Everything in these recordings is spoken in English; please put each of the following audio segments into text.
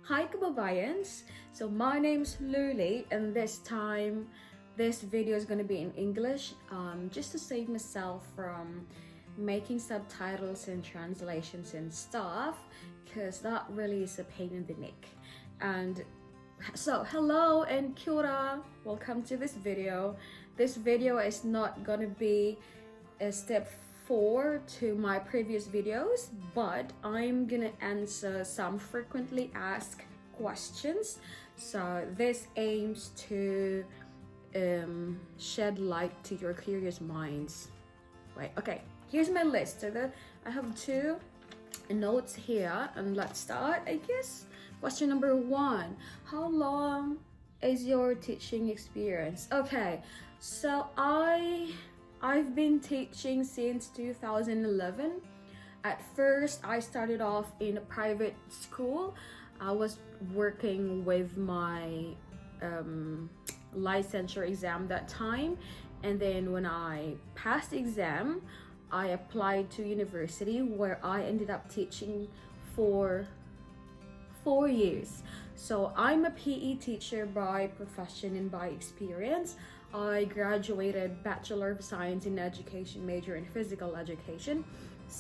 Hi kababayans! So my name's Luli and this time this video is going to be in English just to save myself from making subtitles and translations and stuff because that really is a pain in the neck. And so hello and kia ora, welcome to this video. This video is not going to be a step 4 to my previous videos, but I'm gonna answer some frequently asked questions. So this aims to shed light to your curious minds. Wait, okay, here's my list. So I have 2 notes here, and let's start, I guess. Question number 1: how long is your teaching experience? Okay, so I've been teaching since 2011. At first, I started off in a private school. I was working with my licensure exam that time, and then when I passed the exam, I applied to university where I ended up teaching for 4 years. So I'm a PE teacher by profession and by experience. I graduated Bachelor of Science in Education, major in Physical Education.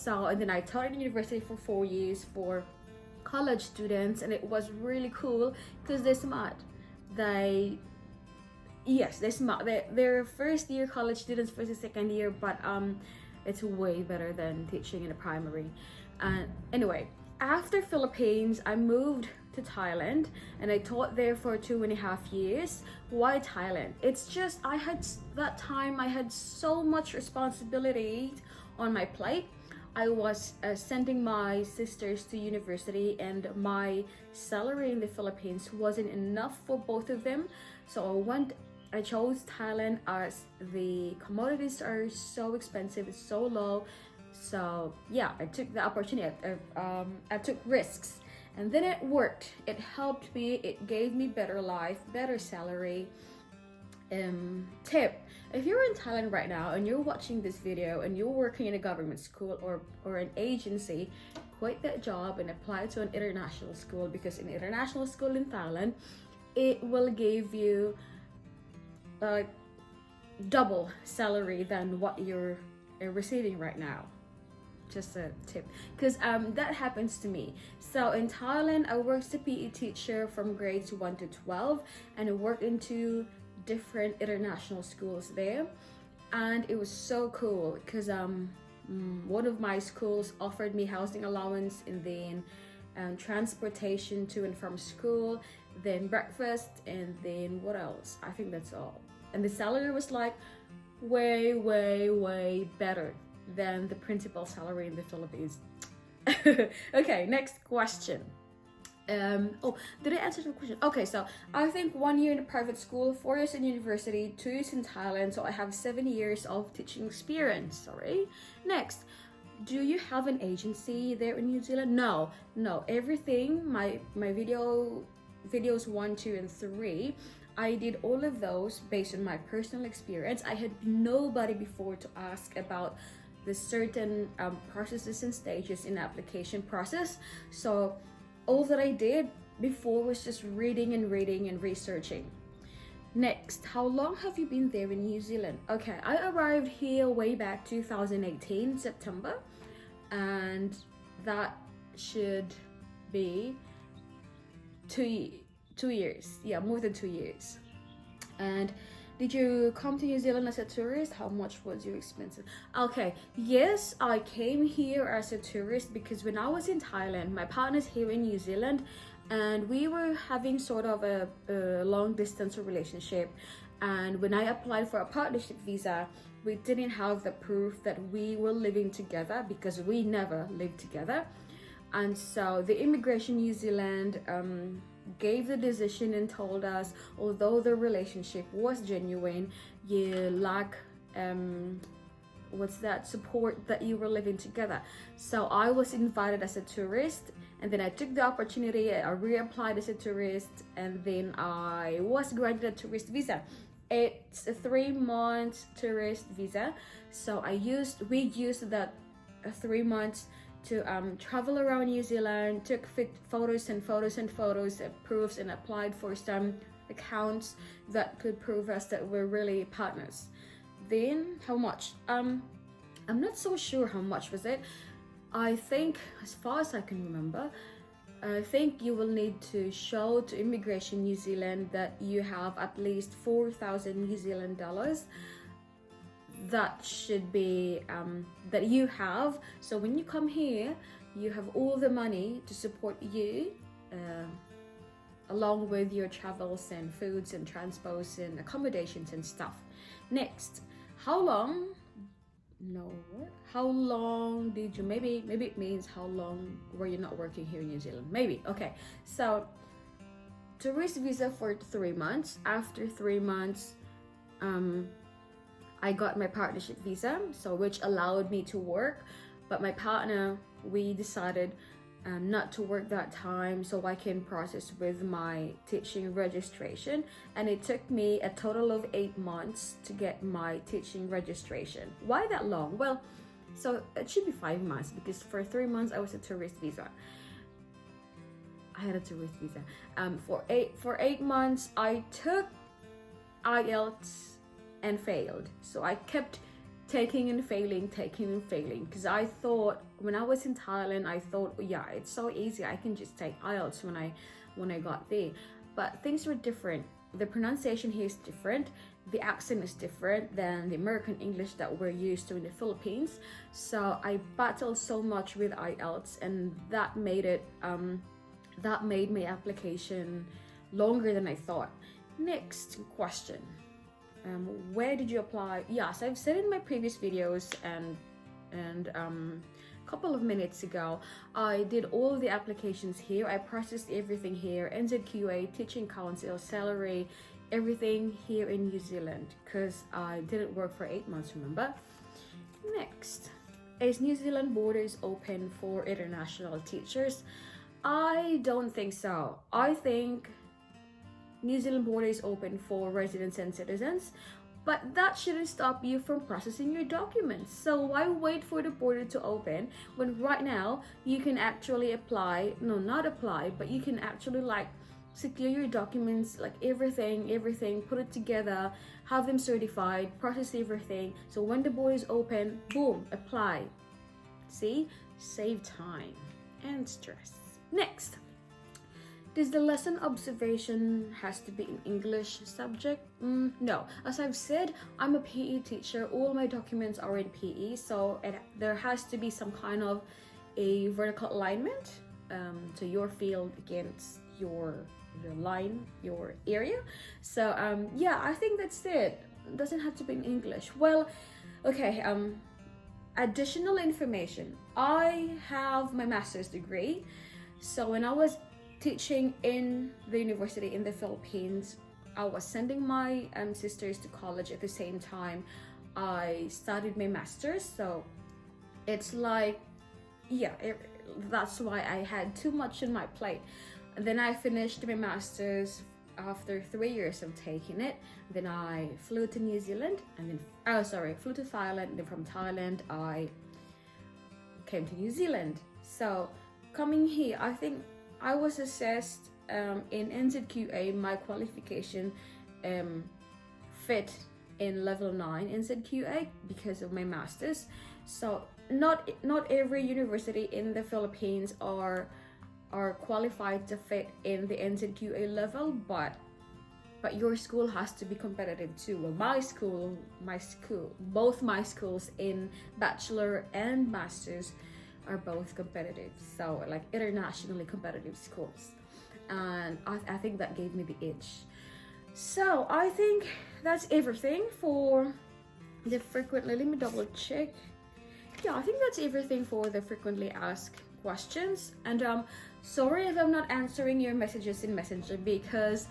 And then I taught at university for 4 years for college students, and it was really cool because they're smart. They're smart. They're first year college students, first and second year, but it's way better than teaching in a primary. Anyway, after Philippines, I moved to Thailand and I taught there for 2.5 years. Why Thailand? It's just I had so much responsibility on my plate. I was sending my sisters to university, and my salary in the Philippines wasn't enough for both of them. So I chose Thailand as the commodities are so expensive, it's so low. So yeah, I took the opportunity. I took risks, and then it worked. It helped me. It gave me better life, better salary. Tip: if you're in Thailand right now and you're watching this video and you're working in a government school or an agency, quit that job and apply to an international school, because in international school in Thailand, it will give you double salary than what you're receiving right now. Just a tip, because that happens to me. So in Thailand, I worked as a PE teacher from grades 1 to 12, and I worked into different international schools there, and it was so cool because one of my schools offered me housing allowance, and then transportation to and from school, then breakfast, and then what else? I think that's all. And the salary was like way better than the principal salary in the Philippines. Okay, next question. Did I answer the question? Okay, so I think 1 year in a private school, 4 years in university, 2 years in Thailand, so I have 7 years of teaching experience. Sorry. Next, do you have an agency there in New Zealand? No. Everything, my videos 1, 2, and 3, I did all of those based on my personal experience. I had nobody before to ask about the certain processes and stages in the application process. So all that I did before was just reading and researching. Next, how long have you been there in New Zealand? Okay, I arrived here way back 2018 September, and that should be 2 years. Yeah, more than 2 years. And did you come to New Zealand as a tourist? How much was your expenses? Okay, yes, I came here as a tourist because when I was in Thailand, my partner's here in New Zealand, and we were having sort of a long distance relationship. And when I applied for a partnership visa, we didn't have the proof that we were living together because we never lived together. And so the Immigration New Zealand gave the decision and told us, although the relationship was genuine, you lack support that you were living together. So I was invited as a tourist, and then I took the opportunity. I reapplied as a tourist, and then I was granted a tourist visa. It's a 3-month tourist visa, so we used that 3 months to travel around New Zealand, took photos and photos and photos, proofs, and applied for some accounts that could prove us that we're really partners. Then how much? I'm not so sure how much was it. I think, as far as I can remember, I think you will need to show to Immigration New Zealand that you have at least 4,000 New Zealand dollars. That should be that you have. So when you come here, you have all the money to support you, along with your travels and foods and transports and accommodations and stuff. Next, how long? No, how long did you, maybe it means how long were you not working here in New Zealand? Maybe. Okay, so tourist visa for 3 months. After 3 months, I got my partnership visa, so which allowed me to work, but my partner, we decided not to work that time so I can process with my teaching registration, and it took me a total of 8 months to get my teaching registration. Why that long? Well, so it should be 5 months, because for 3 months I was a tourist visa. I had a tourist visa. For 8 months I took IELTS and failed. So I kept taking and failing, because I thought, when I was in Thailand, I thought, yeah, it's so easy, I can just take IELTS when I got there. But things were different. The pronunciation here is different, the accent is different than the American English that we're used to in the Philippines. So I battled so much with IELTS, and that made my application longer than I thought. Next question. Where did you apply? Yes, I've said in my previous videos and a couple of minutes ago, I did all of the applications here. I processed everything here, NZQA, Teaching Council, salary, everything here in New Zealand, because I didn't work for 8 months, remember? Next, is New Zealand borders open for international teachers? I don't think so. I think New Zealand border is open for residents and citizens, but that shouldn't stop you from processing your documents. So why wait for the border to open when right now you can actually apply, no, not apply, but you can actually like secure your documents, like everything, put it together, have them certified, process everything. So when the border is open, boom, apply. See, save time and stress. Next. Does the lesson observation has to be an English subject? No. As I've said, I'm a PE teacher. All my documents are in PE, so there has to be some kind of a vertical alignment to your field against your line, your area. So yeah, I think that's it. It doesn't have to be in English. Well, okay. Additional information. I have my master's degree, so when I was teaching in the university in the Philippines, I was sending my sisters to college at the same time I studied my master's. So it's like, yeah, that's why I had too much on my plate. And then I finished my master's after 3 years of taking it. Then I flew to New Zealand, and then flew to Thailand, and then from Thailand I came to New Zealand. So coming here, I think I was assessed in NZQA, my qualification fit in level 9 NZQA because of my master's. So not every university in the Philippines are qualified to fit in the NZQA level, but your school has to be competitive too. Well, both my schools in bachelor and masters are both competitive, so like internationally competitive schools, and I think that gave me the edge. So I think that's everything for the frequently, let me double check. Yeah, I think that's everything for the frequently asked questions. And sorry if I'm not answering your messages in Messenger, because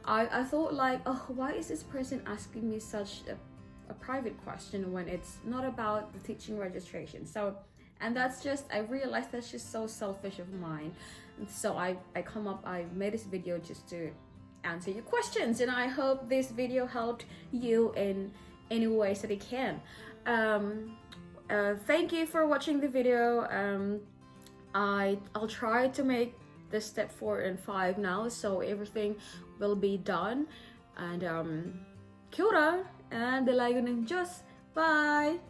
I thought like, oh, why is this person asking me such a private question when it's not about the teaching registration? So, and that's just, I realized that's just so selfish of mine. And so I made this video just to answer your questions, and I hope this video helped you in any ways that it can. Thank you for watching the video. I'll try to make the step 4 and 5 now, so everything will be done. And kia ora, and dalayo ng Diyos. Bye!